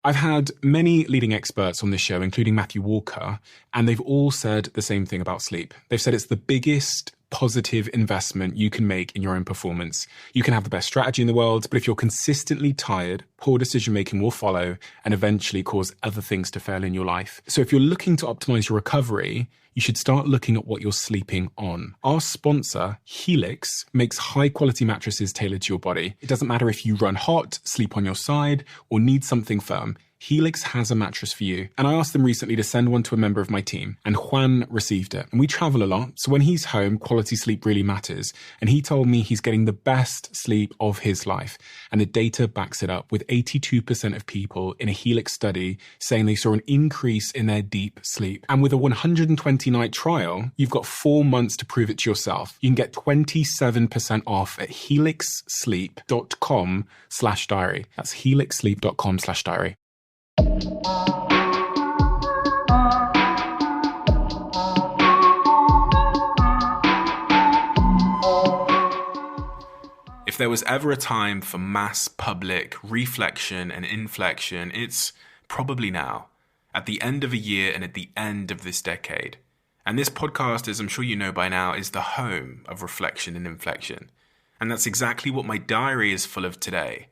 I've had many leading experts on this show, including Matthew Walker, and they've all said the same thing about sleep. They've said it's the biggest positive investment you can make in your own performance. You can have the best strategy in the world, but if you're consistently tired, poor decision-making will follow and eventually cause other things to fail in your life. So if you're looking to optimize your recovery, you should start looking at what you're sleeping on. Our sponsor, Helix, makes high-quality mattresses tailored to your body. It doesn't matter if you run hot, sleep on your side, or need something firm. Helix has a mattress for you. And I asked them recently to send one to a member of my team, and Juan received it. And we travel a lot, so when he's home, quality sleep really matters. And he told me he's getting the best sleep of his life. And the data backs it up, with 82% of people in a Helix study saying they saw an increase in their deep sleep. And with a 120-night trial, you've got 4 months to prove it to yourself. You can get 27% off at helixsleep.com/diary. That's helixsleep.com/diary. If there was ever a time for mass public reflection and inflection, it's probably now, at the end of a year and at the end of this decade. And this podcast, as I'm sure you know by now, is the home of reflection and inflection. And that's exactly what my diary is full of today.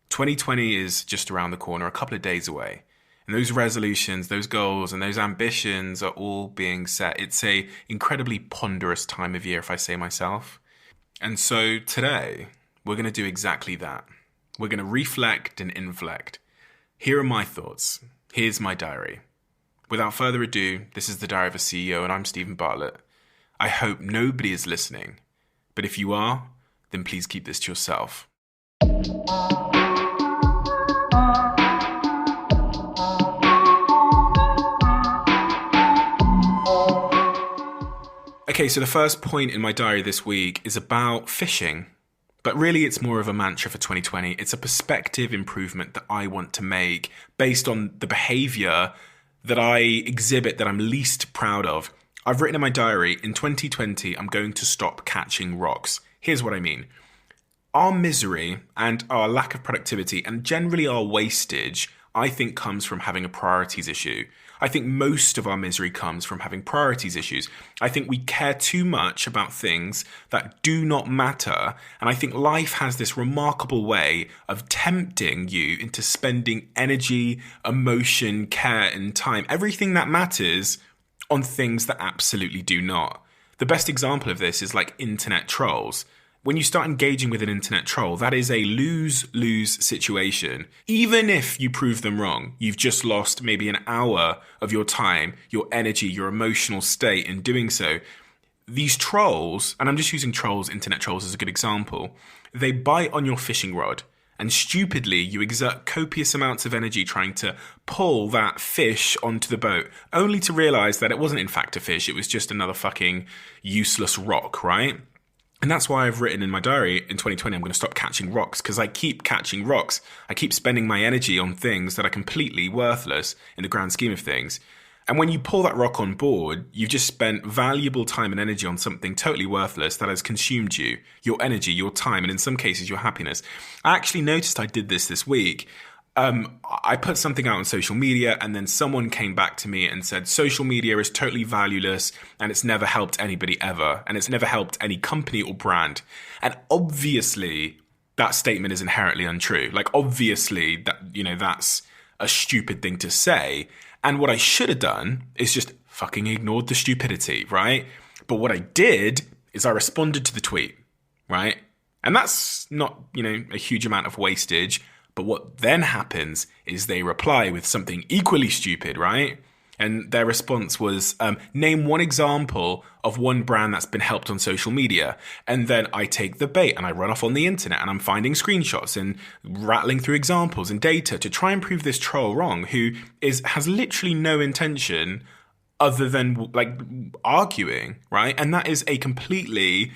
2020 is just around the corner, a couple of days away. And those resolutions, those goals, and those ambitions are all being set. It's a incredibly ponderous time of year, if I say myself. And so today, we're going to do exactly that. We're going to reflect and inflect. Here are my thoughts. Here's my diary. Without further ado, this is the Diary of a CEO, and I'm Stephen Bartlett. I hope nobody is listening, but if you are, then please keep this to yourself. Okay, so the first point in my diary this week is about fishing. But really, it's more of a mantra for 2020. It's a perspective improvement that I want to make based on the behavior that I exhibit that I'm least proud of. I've written in my diary, in 2020, I'm going to stop catching rocks. Here's what I mean. Our misery and our lack of productivity and generally our wastage, I think, comes from having a priorities issue. I think most of our misery comes from having priorities issues. I think we care too much about things that do not matter. And I think life has this remarkable way of tempting you into spending energy, emotion, care, and time, everything that matters, on things that absolutely do not. The best example of this is like internet trolls. When you start engaging with an internet troll, that is a lose-lose situation. Even if you prove them wrong, you've just lost maybe an hour of your time, your energy, your emotional state in doing so. These trolls, and I'm just using trolls, internet trolls as a good example, they bite on your fishing rod. And stupidly, you exert copious amounts of energy trying to pull that fish onto the boat, only to realize that it wasn't in fact a fish, it was just another fucking useless rock, right? And that's why I've written in my diary in 2020, I'm going to stop catching rocks, because I keep catching rocks. I keep spending my energy on things that are completely worthless in the grand scheme of things. And when you pull that rock on board, you've just spent valuable time and energy on something totally worthless that has consumed you, your energy, your time, and in some cases, your happiness. I actually noticed I did this week. I put something out on social media and then someone came back to me and said, social media is totally valueless and it's never helped anybody ever. And it's never helped any company or brand. And obviously that statement is inherently untrue. Like obviously that, that's a stupid thing to say. And what I should have done is just fucking ignored the stupidity, right? But what I did is I responded to the tweet, right? And that's not, a huge amount of wastage. But what then happens is they reply with something equally stupid, right? And their response was, name one example of one brand that's been helped on social media. And then I take the bait and I run off on the internet and I'm finding screenshots and rattling through examples and data to try and prove this troll wrong, who has literally no intention other than like arguing, right? And that is a completely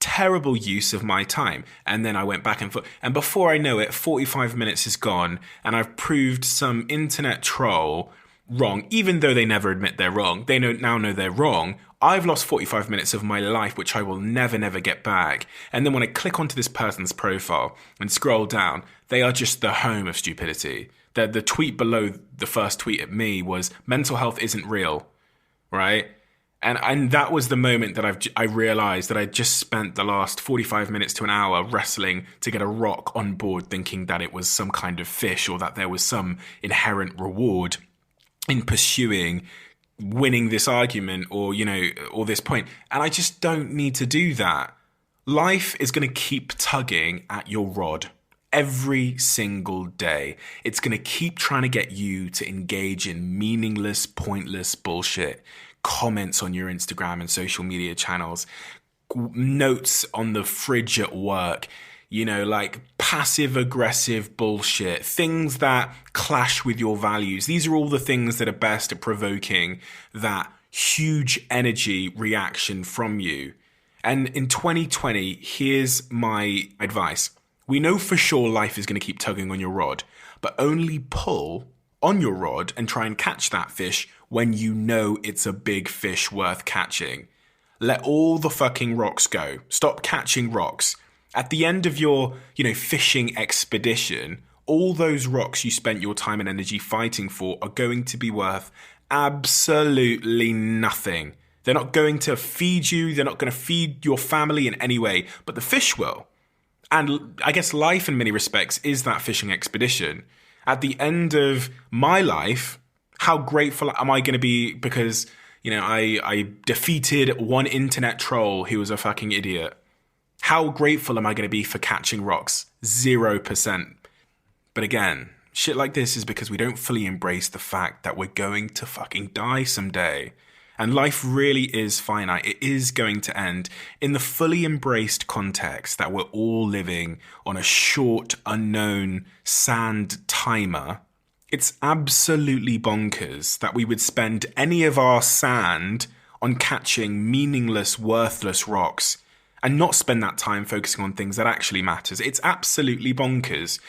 terrible use of my time. And then I went back and forth. And before I know it, 45 minutes is gone and I've proved some internet troll wrong, even though they never admit they're wrong. They now know they're wrong. I've lost 45 minutes of my life, which I will never get back. And then when I click onto this person's profile and scroll down, they are just the home of stupidity. the tweet below the first tweet at me was mental health isn't real, right? And that was the moment that I realized that I just spent the last 45 minutes to an hour wrestling to get a rock on board, thinking that it was some kind of fish or that there was some inherent reward in pursuing winning this argument or, or this point. And I just don't need to do that. Life is going to keep tugging at your rod every single day. It's going to keep trying to get you to engage in meaningless, pointless bullshit. Comments on your Instagram and social media channels, notes on the fridge at work, like passive aggressive bullshit, things that clash with your values. These are all the things that are best at provoking that huge energy reaction from you. And in 2020, here's my advice. We know for sure life is going to keep tugging on your rod, but only pull on your rod and try and catch that fish when you know it's a big fish worth catching. Let all the fucking rocks go. Stop catching rocks. At the end of your, fishing expedition, all those rocks you spent your time and energy fighting for are going to be worth absolutely nothing. They're not going to feed you. They're not going to feed your family in any way, but the fish will. And I guess life in many respects is that fishing expedition. At the end of my life, how grateful am I going to be because, I defeated one internet troll who was a fucking idiot? How grateful am I going to be for catching rocks? 0%. But again, shit like this is because we don't fully embrace the fact that we're going to fucking die someday. And life really is finite. It is going to end in the fully embraced context that we're all living on a short, unknown sand timer. It's absolutely bonkers that we would spend any of our sand on catching meaningless, worthless rocks and not spend that time focusing on things that actually matters. It's absolutely bonkers.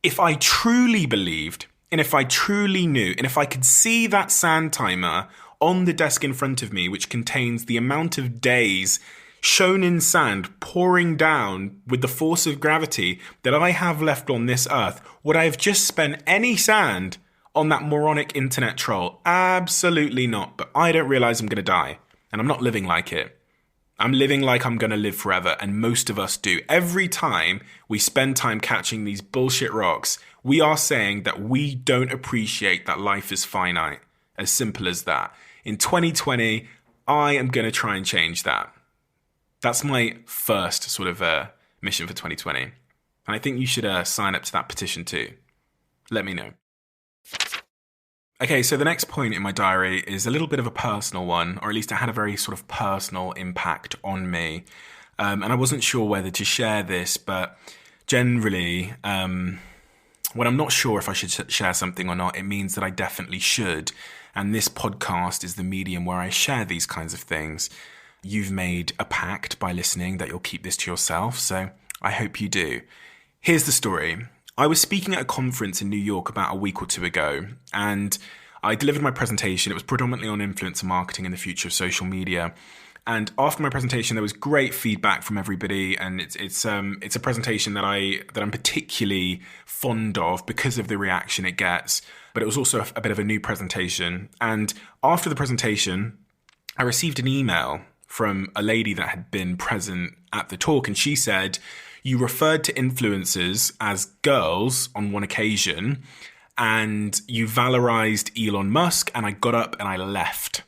If I truly believed, and if I truly knew, and if I could see that sand timer on the desk in front of me, which contains the amount of days shown in sand pouring down with the force of gravity that I have left on this earth, would I have just spent any sand on that moronic internet troll? Absolutely not. But I don't realize I'm going to die, and I'm not living like it. I'm living like I'm going to live forever, and most of us do. Every time we spend time catching these bullshit rocks, we are saying that we don't appreciate that life is finite. As simple as that. In 2020, I am going to try and change that. That's my first sort of mission for 2020. And I think you should sign up to that petition too. Let me know. Okay, so the next point in my diary is a little bit of a personal one, or at least it had a very sort of personal impact on me. And I wasn't sure whether to share this, but generally, when I'm not sure if I should share something or not, it means that I definitely should. And this podcast is the medium where I share these kinds of things. You've made a pact by listening that you'll keep this to yourself, so I hope you do. Here's the story. I was speaking at a conference in New York about a week or two ago, and I delivered my presentation. It was predominantly on influencer marketing and the future of social media. And after my presentation, there was great feedback from everybody, and it's a presentation that I'm particularly fond of because of the reaction it gets. But it was also a bit of a new presentation. And after the presentation, I received an email from a lady that had been present at the talk, and she said, "You referred to influencers as girls on one occasion, and you valorized Elon Musk, and I got up and I left."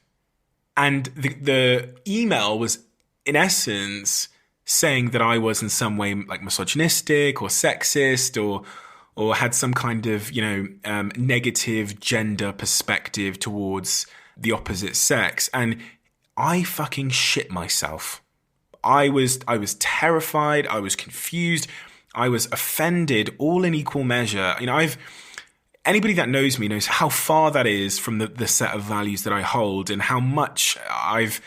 And the email was, in essence, saying that I was in some way like misogynistic or sexist or had some kind of, negative gender perspective towards the opposite sex. And I fucking shit myself. I was terrified. I was confused. I was offended, all in equal measure. Anybody that knows me knows how far that is from the set of values that I hold, and how much I've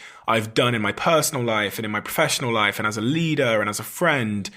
done in my personal life and in my professional life and as a leader and as a friend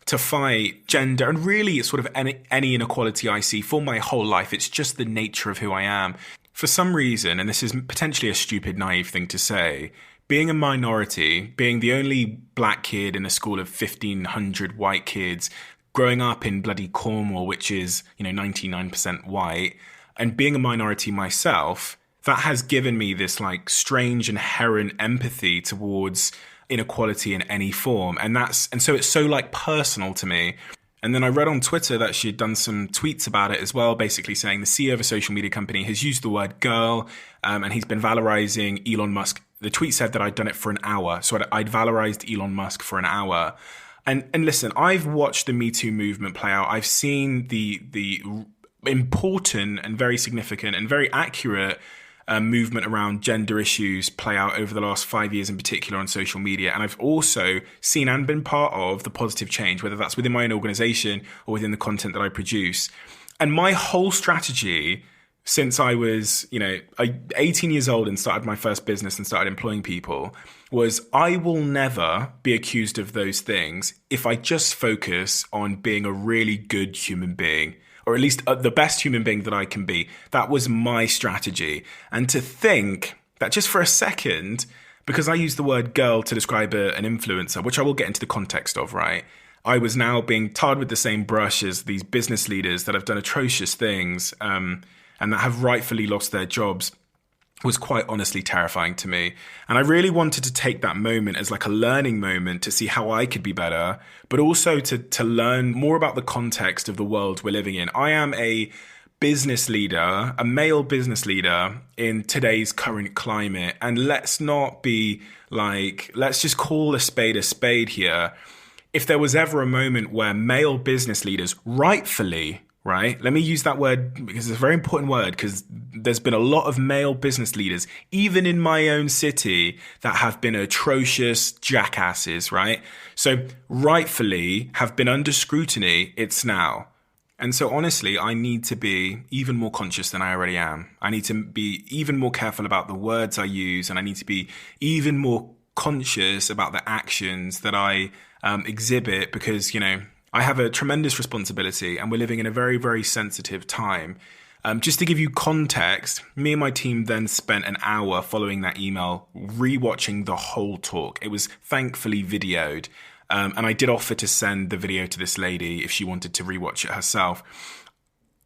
to fight gender and really sort of any inequality I see for my whole life. It's just the nature of who I am. For some reason, and this is potentially a stupid, naive thing to say, being a minority, being the only black kid in a school of 1,500 white kids, growing up in bloody Cornwall, which is, 99% white, and being a minority myself, that has given me this like strange inherent empathy towards inequality in any form. And so it's so like personal to me. And then I read on Twitter that she had done some tweets about it as well, basically saying the CEO of a social media company has used the word girl, and he's been valorizing Elon Musk. The tweet said that I'd done it for an hour. So I'd valorized Elon Musk for an hour. And listen, I've watched the Me Too movement play out. I've seen the important and very significant and very accurate movement around gender issues play out over the last 5 years in particular on social media. And I've also seen and been part of the positive change, whether that's within my own organization or within the content that I produce. And my whole strategy since I was, 18 years old and started my first business and started employing people was I will never be accused of those things if I just focus on being a really good human being, or at least the best human being that I can be. That was my strategy. And to think that just for a second, because I use the word girl to describe an influencer, which I will get into the context of, right? I was now being tarred with the same brush as these business leaders that have done atrocious things and that have rightfully lost their jobs was quite honestly terrifying to me. And I really wanted to take that moment as like a learning moment to see how I could be better, but also to learn more about the context of the world we're living in. I am a business leader, a male business leader in today's current climate. And let's not be like, let's just call a spade here. If there was ever a moment where male business leaders rightfully, right? Let me use that word because it's a very important word, because there's been a lot of male business leaders, even in my own city, that have been atrocious jackasses, right? So rightfully have been under scrutiny. It's now. And so honestly, I need to be even more conscious than I already am. I need to be even more careful about the words I use, and I need to be even more conscious about the actions that I exhibit, because, I have a tremendous responsibility and we're living in a very, very sensitive time. Just to give you context, me and my team then spent an hour following that email rewatching the whole talk. It was thankfully videoed. And I did offer to send the video to this lady if she wanted to rewatch it herself.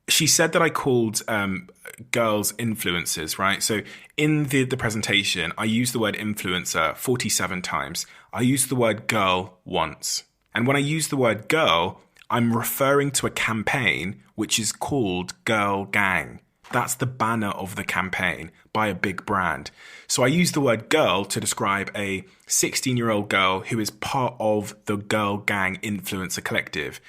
She said that I called girls influencers, right? So in the presentation, I used the word influencer 47 times. I used the word girl once. And when I use the word girl, I'm referring to a campaign which is called Girl Gang. That's the banner of the campaign by a big brand. So I use the word girl to describe a 16-year-old girl who is part of the Girl Gang influencer collective.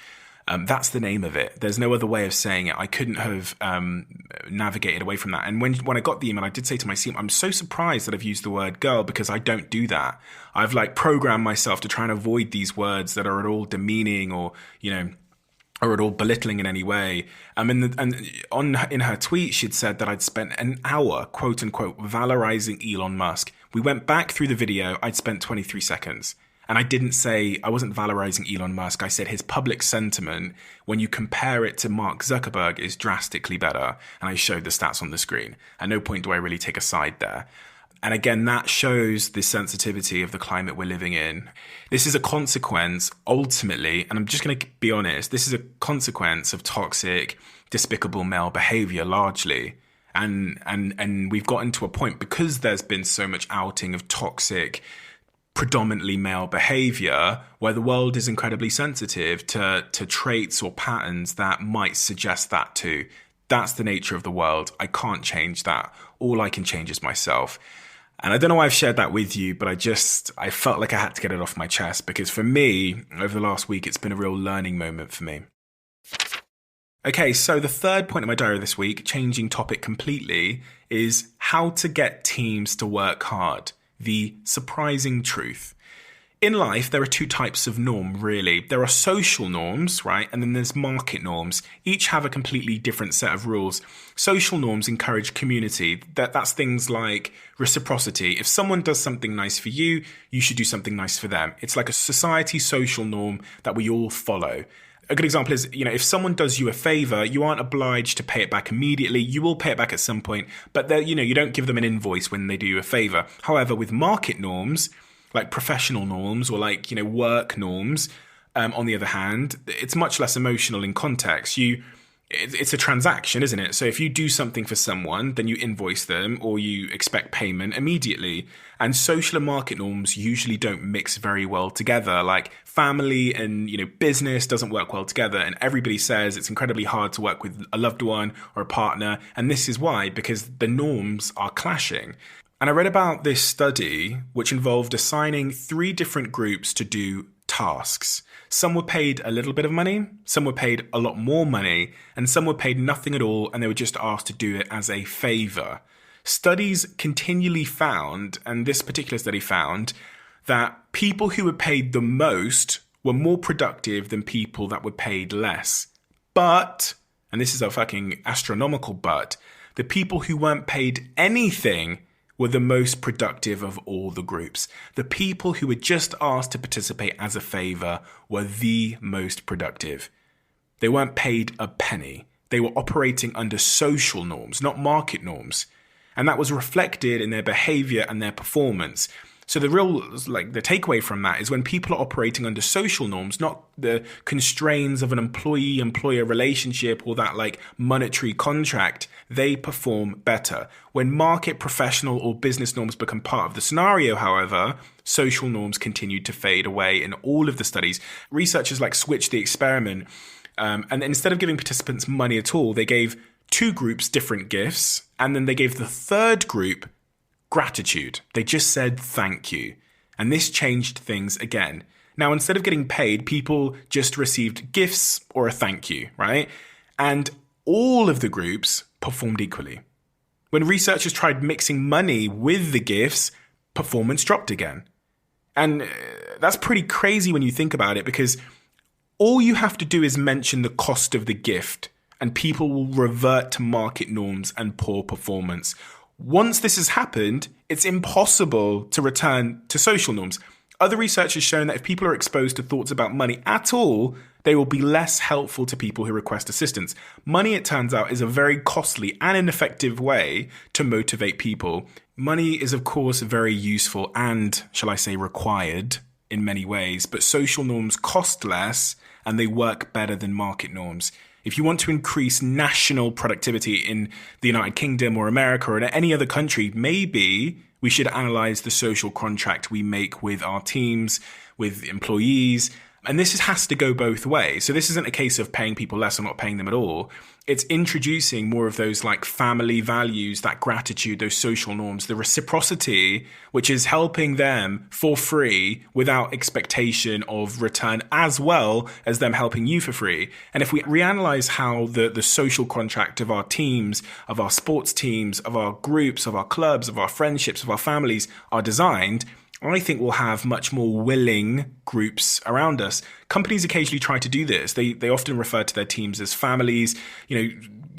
That's the name of it. There's no other way of saying it. I couldn't have navigated away from that. And when I got the email, I did say to my team, I'm so surprised that I've used the word girl, because I don't do that. I've programmed myself to try and avoid these words that are at all demeaning or, or at all belittling in any way. In her tweet, she'd said that I'd spent an hour, quote unquote, valorizing Elon Musk. We went back through the video. I'd spent 23 seconds. And I wasn't valorizing Elon Musk. I said his public sentiment, when you compare it to Mark Zuckerberg, is drastically better. And I showed the stats on the screen. At no point do I really take a side there. And again, that shows the sensitivity of the climate we're living in. This is a consequence, ultimately, and I'm just going to be honest, this is a consequence of toxic, despicable male behavior largely. And we've gotten to a point, because there's been so much outing of toxic, predominantly male behavior, where the world is incredibly sensitive to traits or patterns that might suggest that too. That's the nature of the world. I can't change that. All I can change is myself. And I don't know why I've shared that with you, but I felt like I had to get it off my chest, because for me, over the last week, it's been a real learning moment for me. Okay, so the third point in my diary this week, changing topic completely, is how to get teams to work hard. The surprising truth. In life, there are two types of norm, really. There are social norms, right? And then there's market norms. Each have a completely different set of rules. Social norms encourage community. That's things like reciprocity. If someone does something nice for you, you should do something nice for them. It's like a society social norm that we all follow. A good example is, if someone does you a favor, you aren't obliged to pay it back immediately. You will pay it back at some point, but you don't give them an invoice when they do you a favor. However, with market norms, like professional norms or work norms, on the other hand, it's much less emotional in context. It's a transaction, isn't it? So if you do something for someone, then you invoice them or you expect payment immediately. And social and market norms usually don't mix very well together. Like family and, business doesn't work well together. And everybody says it's incredibly hard to work with a loved one or a partner. And this is why, because the norms are clashing. And I read about this study, which involved assigning 3 different groups to do tasks. Some were paid a little bit of money, some were paid a lot more money, and some were paid nothing at all, and they were just asked to do it as a favor. Studies continually found, and this particular study found, that people who were paid the most were more productive than people that were paid less. But, and this is a fucking astronomical but, the people who weren't paid anything were the most productive of all the groups. The people who were just asked to participate as a favor were the most productive. They weren't paid a penny. They were operating under social norms, not market norms. And that was reflected in their behavior and their performance. So the takeaway from that is when people are operating under social norms, not the constraints of an employee-employer relationship or that monetary contract, they perform better. When market, professional, or business norms become part of the scenario, however, social norms continue to fade away in all of the studies. Researchers switched the experiment, and instead of giving participants money at all, they gave 2 groups different gifts, and then they gave the third group gratitude. They just said thank you. And this changed things again. Now, instead of getting paid, people just received gifts or a thank you, right? And all of the groups performed equally. When researchers tried mixing money with the gifts, performance dropped again. And that's pretty crazy when you think about it, because all you have to do is mention the cost of the gift and people will revert to market norms and poor performance. Once this has happened, it's impossible to return to social norms. Other research has shown that if people are exposed to thoughts about money at all, they will be less helpful to people who request assistance. Money, it turns out, is a very costly and ineffective way to motivate people. Money is, of course, very useful and, shall I say, required in many ways, but social norms cost less and they work better than market norms. If you want to increase national productivity in the United Kingdom or America or in any other country, maybe we should analyze the social contract we make with our teams, with employees. And this has to go both ways. So this isn't a case of paying people less or not paying them at all. It's introducing more of those family values, that gratitude, those social norms, the reciprocity, which is helping them for free without expectation of return, as well as them helping you for free. And if we reanalyze how the social contract of our teams, of our sports teams, of our groups, of our clubs, of our friendships, of our families are designed, I think we'll have much more willing groups around us. Companies occasionally try to do this. They often refer to their teams as families.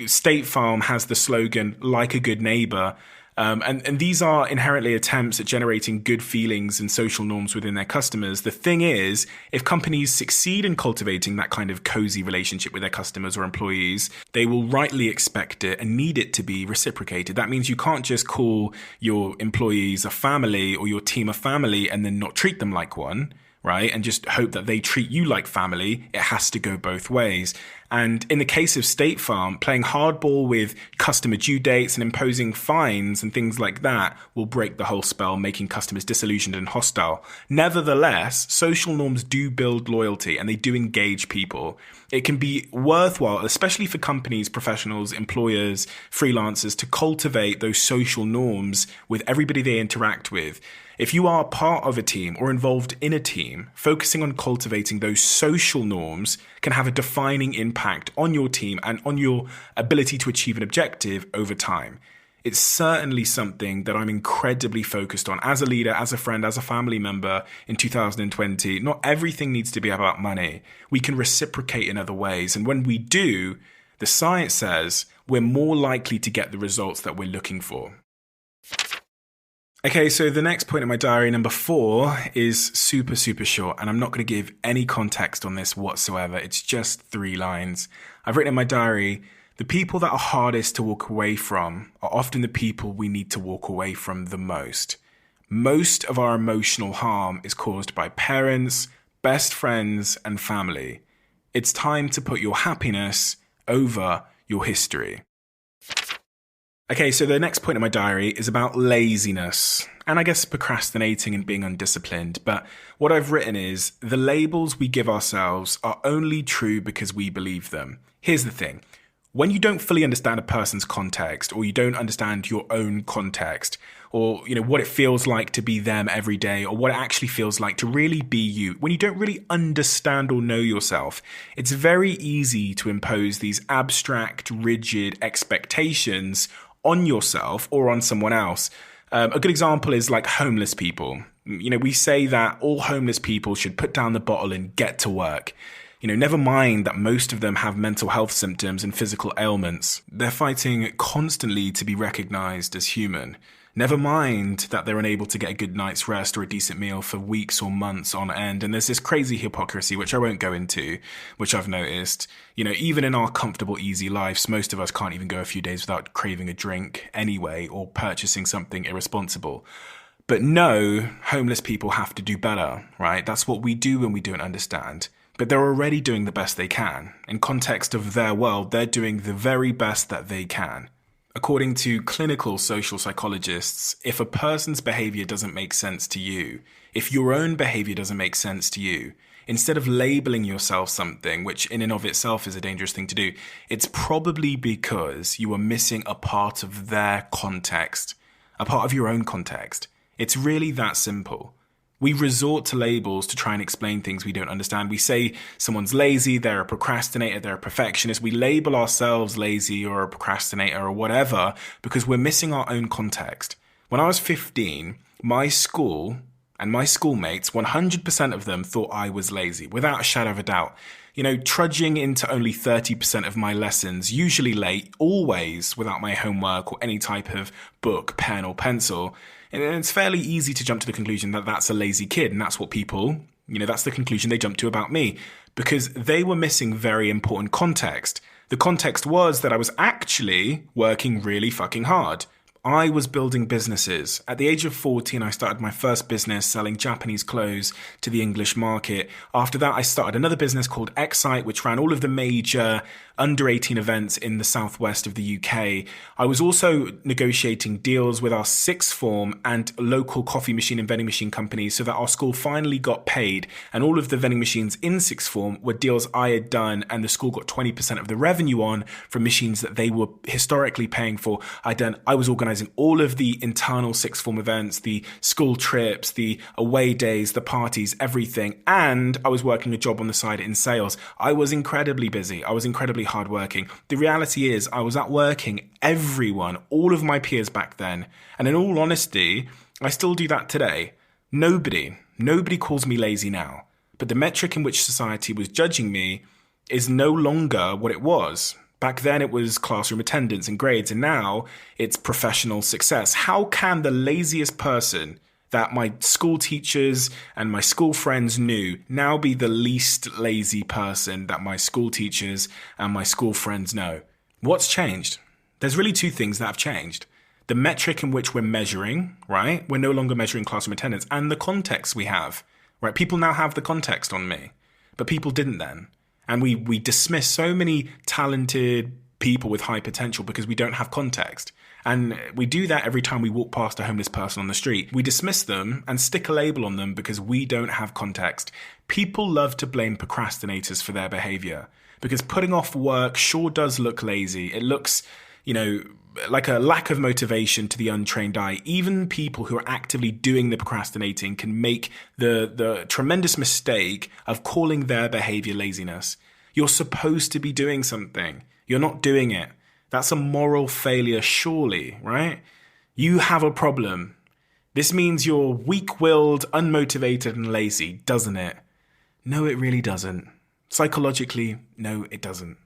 State Farm has the slogan, like a good neighbor. And these are inherently attempts at generating good feelings and social norms within their customers. The thing is, if companies succeed in cultivating that kind of cozy relationship with their customers or employees, they will rightly expect it and need it to be reciprocated. That means you can't just call your employees a family or your team a family and then not treat them like one, right? And just hope that they treat you like family. It has to go both ways. And in the case of State Farm, playing hardball with customer due dates and imposing fines and things like that will break the whole spell, making customers disillusioned and hostile. Nevertheless, social norms do build loyalty and they do engage people. It can be worthwhile, especially for companies, professionals, employers, freelancers, to cultivate those social norms with everybody they interact with. If you are part of a team or involved in a team, focusing on cultivating those social norms can have a defining impact on your team and on your ability to achieve an objective over time. It's certainly something that I'm incredibly focused on as a leader, as a friend, as a family member in 2020. Not everything needs to be about money. We can reciprocate in other ways. And when we do, the science says we're more likely to get the results that we're looking for. Okay, so the next point in my diary, number 4, is super, super short, and I'm not going to give any context on this whatsoever. It's just 3 lines. I've written in my diary, the people that are hardest to walk away from are often the people we need to walk away from the most. Most of our emotional harm is caused by parents, best friends, and family. It's time to put your happiness over your history. Okay, so the next point in my diary is about laziness, and I guess procrastinating and being undisciplined. But what I've written is, the labels we give ourselves are only true because we believe them. Here's the thing. When you don't fully understand a person's context, or you don't understand your own context, or what it feels like to be them every day, or what it actually feels like to really be you, when you don't really understand or know yourself, it's very easy to impose these abstract, rigid expectations on yourself or on someone else. A good example is like homeless people. We say that all homeless people should put down the bottle and get to work. Never mind that most of them have mental health symptoms and physical ailments. They're fighting constantly to be recognized as human. Never mind that they're unable to get a good night's rest or a decent meal for weeks or months on end. And there's this crazy hypocrisy, which I won't go into, which I've noticed. Even in our comfortable, easy lives, most of us can't even go a few days without craving a drink anyway, or purchasing something irresponsible. But no, homeless people have to do better, right? That's what we do when we don't understand. But they're already doing the best they can. In context of their world, they're doing the very best that they can. According to clinical social psychologists, if a person's behavior doesn't make sense to you, if your own behavior doesn't make sense to you, instead of labeling yourself something, which in and of itself is a dangerous thing to do, it's probably because you are missing a part of their context, a part of your own context. It's really that simple. We resort to labels to try and explain things we don't understand. We say someone's lazy, they're a procrastinator, they're a perfectionist. We label ourselves lazy or a procrastinator or whatever because we're missing our own context. When I was 15, my school and my schoolmates, 100% of them thought I was lazy, without a shadow of a doubt. Trudging into only 30% of my lessons, usually late, always without my homework or any type of book, pen or pencil. And it's fairly easy to jump to the conclusion that that's a lazy kid. And that's what people, that's the conclusion they jump to about me, because they were missing very important context. The context was that I was actually working really fucking hard. I was building businesses. At the age of 14, I started my first business selling Japanese clothes to the English market. After that, I started another business called Excite, which ran all of the major under 18 events in the southwest of the UK. I was also negotiating deals with our sixth form and local coffee machine and vending machine companies so that our school finally got paid. And all of the vending machines in sixth form were deals I had done, and the school got 20% of the revenue on from machines that they were historically paying for. I was organizing all of the internal sixth form events, the school trips, the away days, the parties, everything. And I was working a job on the side in sales. I was incredibly busy. I was incredibly hardworking. The reality is I was outworking everyone, all of my peers back then. And in all honesty, I still do that today. Nobody calls me lazy now. But the metric in which society was judging me is no longer what it was. Back then it was classroom attendance and grades, and now it's professional success. How can the laziest person that my school teachers and my school friends knew now be the least lazy person that my school teachers and my school friends know? What's changed? There's really two things that have changed. The metric in which we're measuring, right? We're no longer measuring classroom attendance, and the context we have, right? People now have the context on me, but people didn't then. And we dismiss so many talented people with high potential because we don't have context. And we do that every time we walk past a homeless person on the street. We dismiss them and stick a label on them because we don't have context. People love to blame procrastinators for their behavior because putting off work sure does look lazy. It looks, like a lack of motivation to the untrained eye. Even people who are actively doing the procrastinating can make the tremendous mistake of calling their behavior laziness. You're supposed to be doing something. You're not doing it. That's a moral failure, surely, right? You have a problem. This means you're weak-willed, unmotivated, and lazy, doesn't it? No, it really doesn't. Psychologically, no, it doesn't.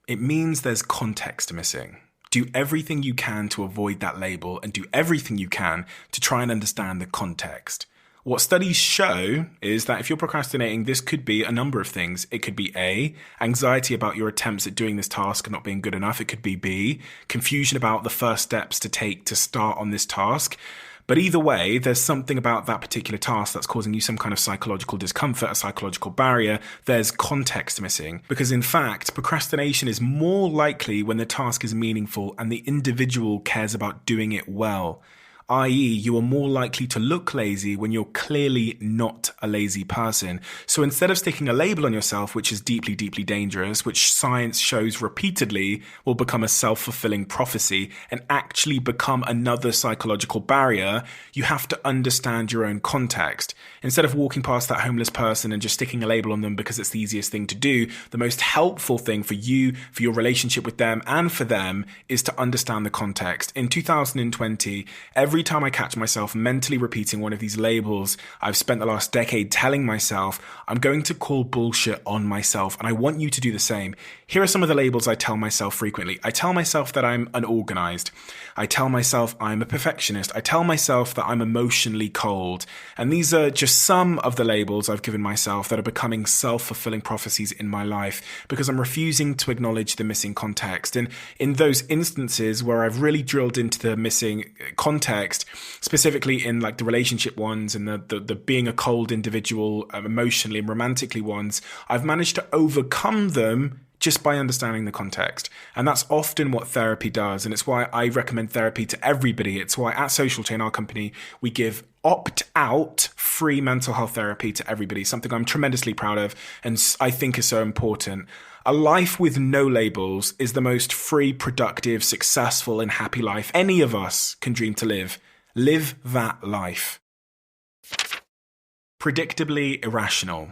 It means there's context missing. Do everything you can to avoid that label and do everything you can to try and understand the context. What studies show is that if you're procrastinating, this could be a number of things. It could be A, anxiety about your attempts at doing this task and not being good enough. It could be B, confusion about the first steps to take to start on this task. But either way, there's something about that particular task that's causing you some kind of psychological discomfort, a psychological barrier. There's context missing. Because in fact, procrastination is more likely when the task is meaningful and the individual cares about doing it well. I.e., you are more likely to look lazy when you're clearly not a lazy person. So instead of sticking a label on yourself, which is deeply, deeply dangerous, which science shows repeatedly will become a self-fulfilling prophecy and actually become another psychological barrier, you have to understand your own context. Instead of walking past that homeless person and just sticking a label on them because it's the easiest thing to do, the most helpful thing for you, for your relationship with them and for them is to understand the context. In 2020, every time I catch myself mentally repeating one of these labels I've spent the last decade telling myself, I'm going to call bullshit on myself, and I want you to do the same. Here are some of the labels I tell myself frequently. I tell myself that I'm unorganized. I tell myself I'm a perfectionist. I tell myself that I'm emotionally cold. And these are just some of the labels I've given myself that are becoming self-fulfilling prophecies in my life because I'm refusing to acknowledge the missing context. And in those instances where I've really drilled into the missing context, specifically in like the relationship ones and the being a cold individual, emotionally and romantically ones, I've managed to overcome them just by understanding the context. And that's often what therapy does. And it's why I recommend therapy to everybody. It's why at Social Chain, our company, we give opt-out free mental health therapy to everybody, something I'm tremendously proud of and I think is so important. A life with no labels is the most free, productive, successful, and happy life any of us can dream to live. Live that life. Predictably irrational.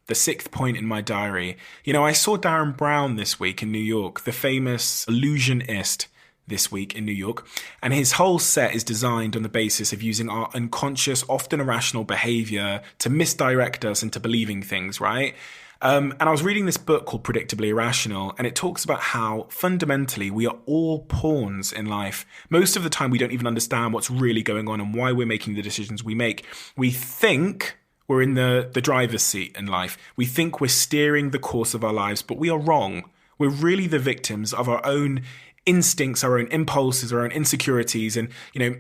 The sixth point in my diary. I saw Darren Brown this week in New York, the famous illusionist this week in New York, and his whole set is designed on the basis of using our unconscious, often irrational behavior to misdirect us into believing things, right? And I was reading this book called Predictably Irrational, and it talks about how fundamentally we are all pawns in life. Most of the time we don't even understand what's really going on and why we're making the decisions we make. We think we're in the driver's seat in life. We think we're steering the course of our lives, but we are wrong. We're really the victims of our own instincts, our own impulses, our own insecurities. And,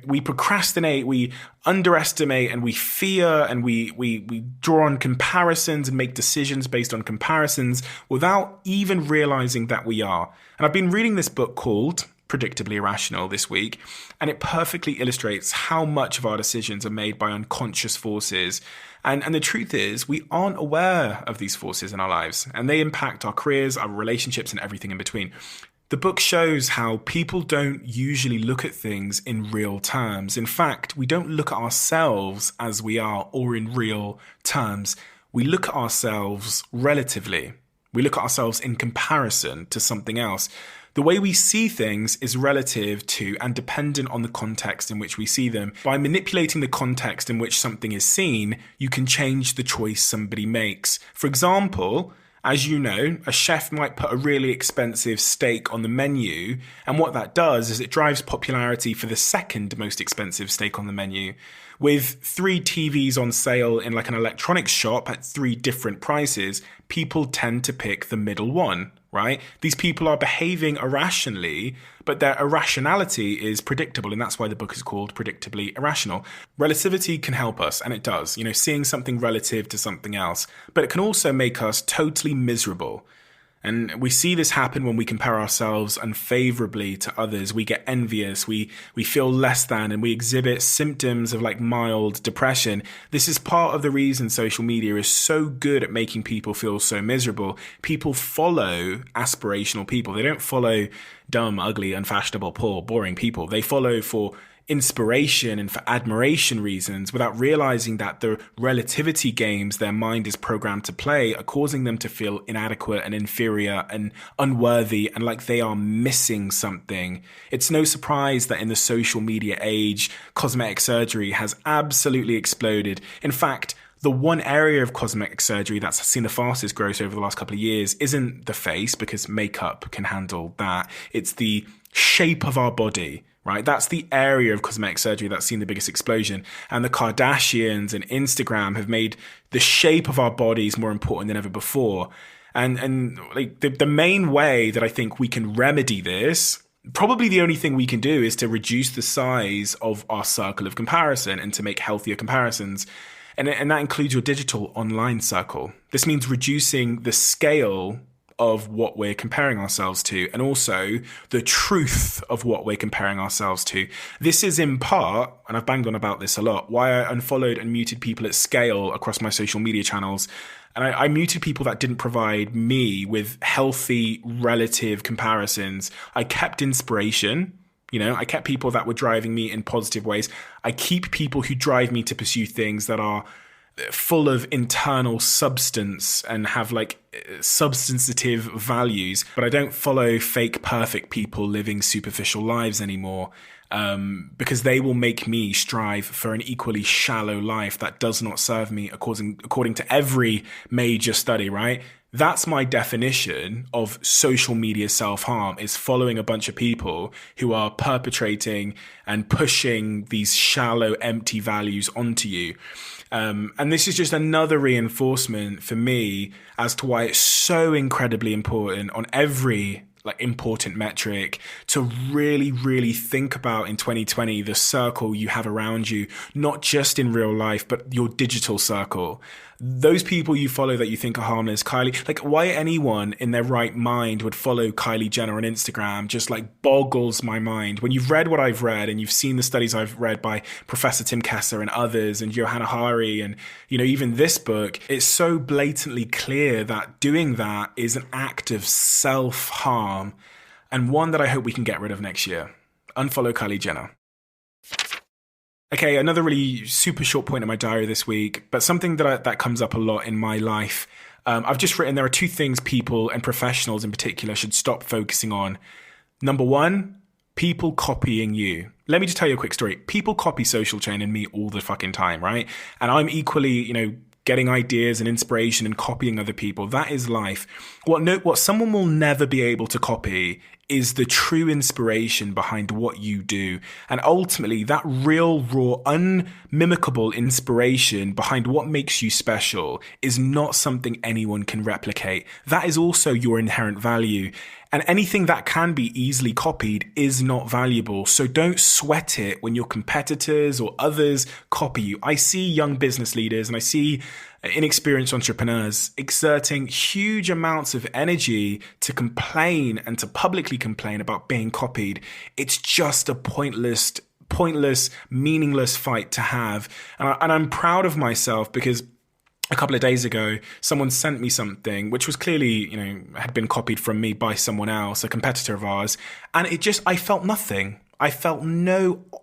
we procrastinate, we underestimate, and we fear, and we draw on comparisons and make decisions based on comparisons without even realizing that we are. And I've been reading this book called Predictably Irrational this week, and it perfectly illustrates how much of our decisions are made by unconscious forces. And the truth is, we aren't aware of these forces in our lives, and they impact our careers, our relationships, and everything in between. The book shows how people don't usually look at things in real terms. In fact, we don't look at ourselves as we are or in real terms. We look at ourselves relatively. We look at ourselves in comparison to something else. The way we see things is relative to and dependent on the context in which we see them. By manipulating the context in which something is seen, you can change the choice somebody makes. For example, as you know, a chef might put a really expensive steak on the menu, and what that does is it drives popularity for the second most expensive steak on the menu. With 3 TVs on sale in like an electronics shop at 3 different prices, people tend to pick the middle one, right? These people are behaving irrationally, but their irrationality is predictable, and that's why the book is called Predictably Irrational. Relativity can help us, and it does, seeing something relative to something else, but it can also make us totally miserable. And we see this happen when we compare ourselves unfavorably to others. We get envious, we feel less than, and we exhibit symptoms of like mild depression. This is part of the reason social media is so good at making people feel so miserable. People follow aspirational people. They don't follow dumb, ugly, unfashionable, poor, boring people. They follow for inspiration and for admiration reasons without realizing that the relativity games their mind is programmed to play are causing them to feel inadequate and inferior and unworthy and like they are missing something. It's no surprise that in the social media age, cosmetic surgery has absolutely exploded. In fact, the one area of cosmetic surgery that's seen the fastest growth over the last couple of years isn't the face, because makeup can handle that. It's the shape of our body, right? That's the area of cosmetic surgery that's seen the biggest explosion. And the Kardashians and Instagram have made the shape of our bodies more important than ever before. And like the main way that I think we can remedy this probably the only thing we can do is to reduce the size of our circle of comparison and to make healthier comparisons. And that includes your digital online circle. This means reducing the scale of what we're comparing ourselves to, and also the truth of what we're comparing ourselves to. This is in part, and I've banged on about this a lot, why I unfollowed and muted people at scale across my social media channels. And I muted people that didn't provide me with healthy relative comparisons. I kept inspiration. I kept people that were driving me in positive ways. I keep people who drive me to pursue things that are full of internal substance and have like substantive values. But I don't follow fake perfect people living superficial lives anymore, because they will make me strive for an equally shallow life that does not serve me according to every major study, right? That's my definition of social media self-harm, is following a bunch of people who are perpetrating and pushing these shallow, empty values onto you. And this is just another reinforcement for me as to why it's so incredibly important on every important metric to really, really think about in 2020 the circle you have around you, not just in real life, but your digital circle. Those people you follow that you think are harmless, Kylie, why anyone in their right mind would follow Kylie Jenner on Instagram just boggles my mind. When you've read what I've read and you've seen the studies I've read by Professor Tim Kessler and others and Johanna Hari and, even this book, it's so blatantly clear that doing that is an act of self-harm, and one that I hope we can get rid of next year. Unfollow Kylie Jenner. Okay, another really super short point in my diary this week, but something that comes up a lot in my life. I've just written there are two things people and professionals in particular should stop focusing on. Number one, people copying you. Let me just tell you a quick story. People copy Social Chain and me all the fucking time, right? And I'm equally, getting ideas and inspiration and copying other people. That is life. What someone will never be able to copy is the true inspiration behind what you do. And ultimately, that real, raw, unmimicable inspiration behind what makes you special is not something anyone can replicate. That is also your inherent value. And anything that can be easily copied is not valuable. So don't sweat it when your competitors or others copy you. I see young business leaders and I see inexperienced entrepreneurs exerting huge amounts of energy to complain and to publicly complain about being copied. It's just a pointless, meaningless fight to have. And I'm proud of myself because a couple of days ago, someone sent me something which was clearly, had been copied from me by someone else, a competitor of ours. And I felt nothing. I felt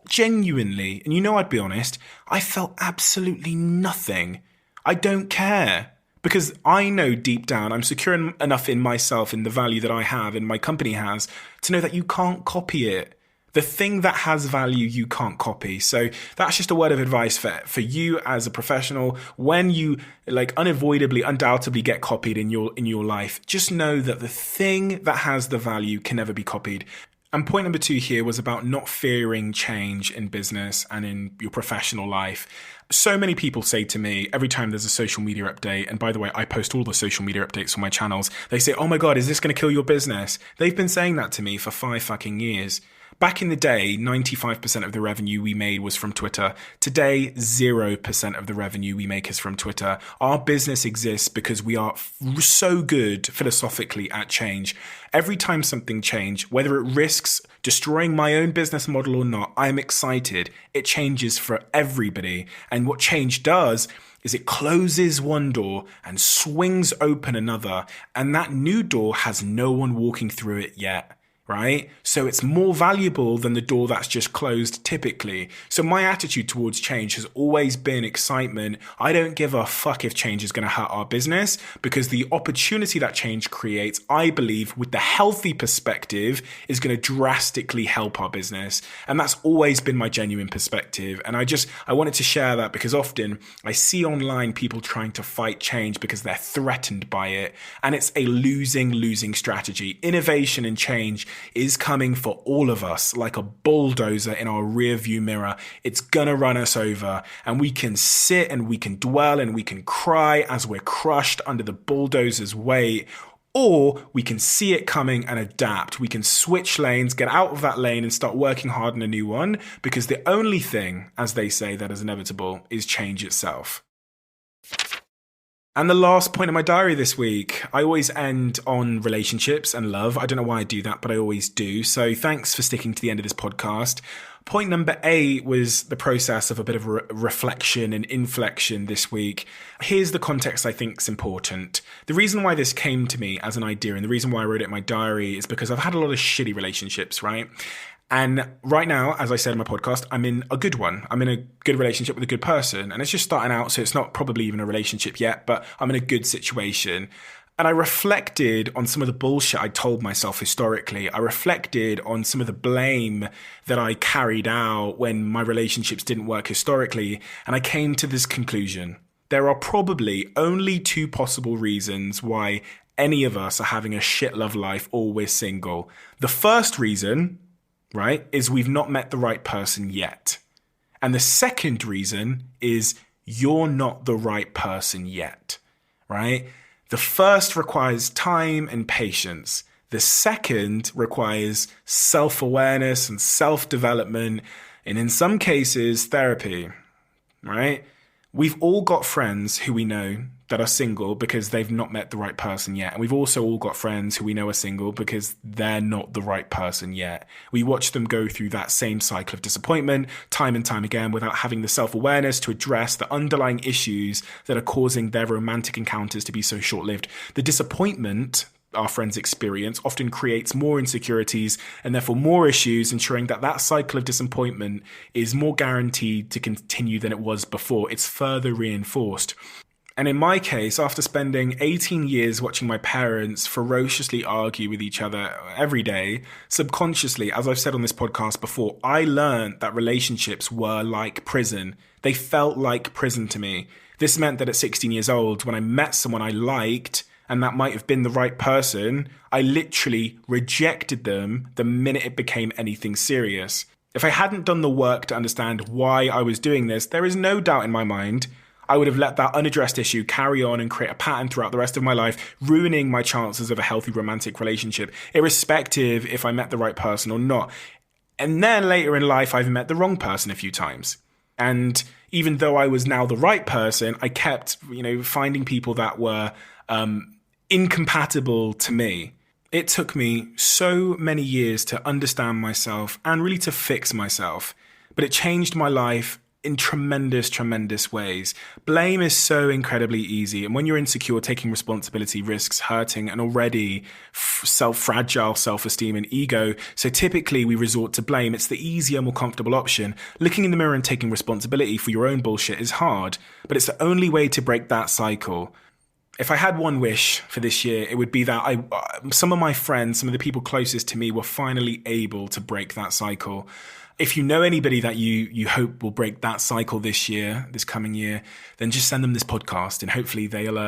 genuinely, and I'd be honest, I felt absolutely nothing. I don't care, because I know deep down I'm secure enough in myself, in the value that I have and my company has, to know that you can't copy it. The thing that has value, you can't copy. So that's just a word of advice for you as a professional. When you undoubtedly get copied in your life, just know that the thing that has the value can never be copied. And point number 2 here was about not fearing change in business and in your professional life. So many people say to me every time there's a social media update, and by the way, I post all the social media updates on my channels, they say, oh my God, is this going to kill your business? They've been saying that to me for 5 fucking years. Back in the day, 95% of the revenue we made was from Twitter. Today, 0% of the revenue we make is from Twitter. Our business exists because we are so good philosophically at change. Every time something changes, whether it risks destroying my own business model or not, I'm excited. It changes for everybody. And what change does is it closes one door and swings open another. And that new door has no one walking through it yet. Right? So it's more valuable than the door that's just closed typically. So my attitude towards change has always been excitement. I don't give a fuck if change is going to hurt our business, because the opportunity that change creates, I believe, with the healthy perspective, is going to drastically help our business. And that's always been my genuine perspective. And I wanted to share that because often I see online people trying to fight change because they're threatened by it. And it's a losing strategy. Innovation and change is coming for all of us like a bulldozer in our rear view mirror. It's gonna run us over, and we can sit and we can dwell and we can cry as we're crushed under the bulldozer's weight, Or we can see it coming and adapt. We can switch lanes, get out of that lane and start working hard on a new one, because the only thing, as they say, that is inevitable is change itself. And the last point in my diary this week, I always end on relationships and love. I don't know why I do that, but I always do. So thanks for sticking to the end of this podcast. Point number 8 was the process of a bit of reflection and inflection this week. Here's the context I think is important. The reason why this came to me as an idea and the reason why I wrote it in my diary is because I've had a lot of shitty relationships, right? And right now, as I said in my podcast, I'm in a good one. I'm in a good relationship with a good person. And it's just starting out, so it's not probably even a relationship yet, but I'm in a good situation. And I reflected on some of the bullshit I told myself historically. I reflected on some of the blame that I carried out when my relationships didn't work historically. And I came to this conclusion. There are probably only 2 possible reasons why any of us are having a shit love life or we're single. The first reason, right, is we've not met the right person yet. And the second reason is you're not the right person yet, right? The first requires time and patience. The second requires self-awareness and self-development, and in some cases, therapy, right? We've all got friends who we know that are single because they've not met the right person yet. And we've also all got friends who we know are single because they're not the right person yet. We watch them go through that same cycle of disappointment time and time again without having the self-awareness to address the underlying issues that are causing their romantic encounters to be so short-lived. The disappointment our friends experience often creates more insecurities and therefore more issues, ensuring that that cycle of disappointment is more guaranteed to continue than it was before. It's further reinforced. And in my case, after spending 18 years watching my parents ferociously argue with each other every day, subconsciously, as I've said on this podcast before, I learned that relationships were like prison. They felt like prison to me. This meant that at 16 years old, when I met someone I liked, and that might have been the right person, I literally rejected them the minute it became anything serious. If I hadn't done the work to understand why I was doing this, there is no doubt in my mind I would have let that unaddressed issue carry on and create a pattern throughout the rest of my life, ruining my chances of a healthy romantic relationship, irrespective if I met the right person or not. And then later in life, I've met the wrong person a few times. And even though I was now the right person, I kept, finding people that were incompatible to me. It took me so many years to understand myself and really to fix myself, but it changed my life in tremendous, tremendous ways. Blame is so incredibly easy, and when you're insecure, taking responsibility risks hurting an already fragile self-esteem and ego. So typically we resort to blame. It's the easier, more comfortable option. Looking in the mirror and taking responsibility for your own bullshit is hard, but it's the only way to break that cycle. If I had one wish for this year, it would be that some of my friends, some of the people closest to me were finally able to break that cycle. If you know anybody that you hope will break that cycle this coming year, then just send them this podcast and hopefully they'll,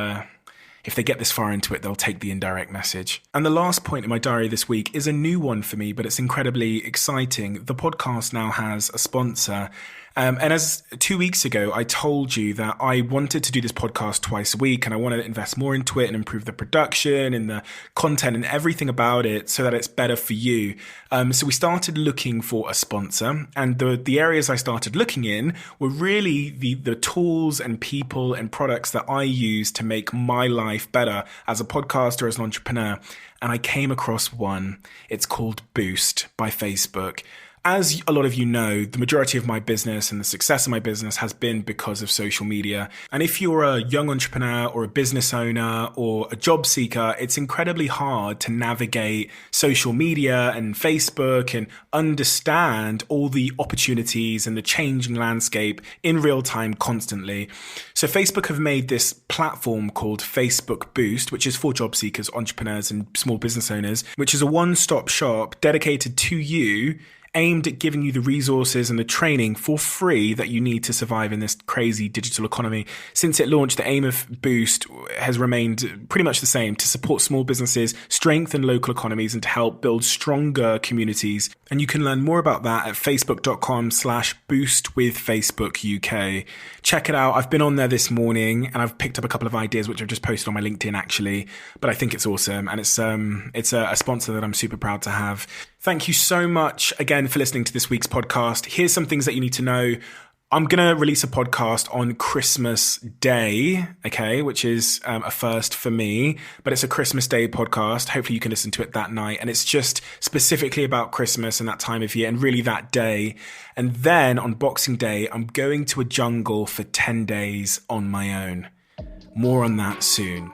if they get this far into it, they'll take the indirect message. And the last point in my diary this week is a new one for me, but it's incredibly exciting. The podcast now has a sponsor. And as 2 weeks ago, I told you that I wanted to do this podcast twice a week and I wanted to invest more into it and improve the production and the content and everything about it so that it's better for you. So we started looking for a sponsor, and the areas I started looking in were really the tools and people and products that I use to make my life better as a podcaster, as an entrepreneur. And I came across one. It's called Boost by Facebook. As a lot of you know, the majority of my business and the success of my business has been because of social media. And if you're a young entrepreneur or a business owner or a job seeker, it's incredibly hard to navigate social media and Facebook and understand all the opportunities and the changing landscape in real time constantly. So Facebook have made this platform called Facebook Boost, which is for job seekers, entrepreneurs, and small business owners, which is a one-stop shop dedicated to you aimed at giving you the resources and the training for free that you need to survive in this crazy digital economy. Since it launched, the aim of Boost has remained pretty much the same: to support small businesses, strengthen local economies, and to help build stronger communities. And you can learn more about that at facebook.com/boostwithfacebookuk. Check it out. I've been on there this morning and I've picked up a couple of ideas which I've just posted on my LinkedIn actually, but I think it's awesome, and it's a sponsor that I'm super proud to have. Thank you so much again for listening to this week's podcast. Here's some things that you need to know. I'm going to release a podcast on Christmas Day, okay, which is a first for me, but it's a Christmas Day podcast. Hopefully you can listen to it that night. And it's just specifically about Christmas and that time of year and really that day. And then on Boxing Day, I'm going to a jungle for 10 days on my own. More on that soon.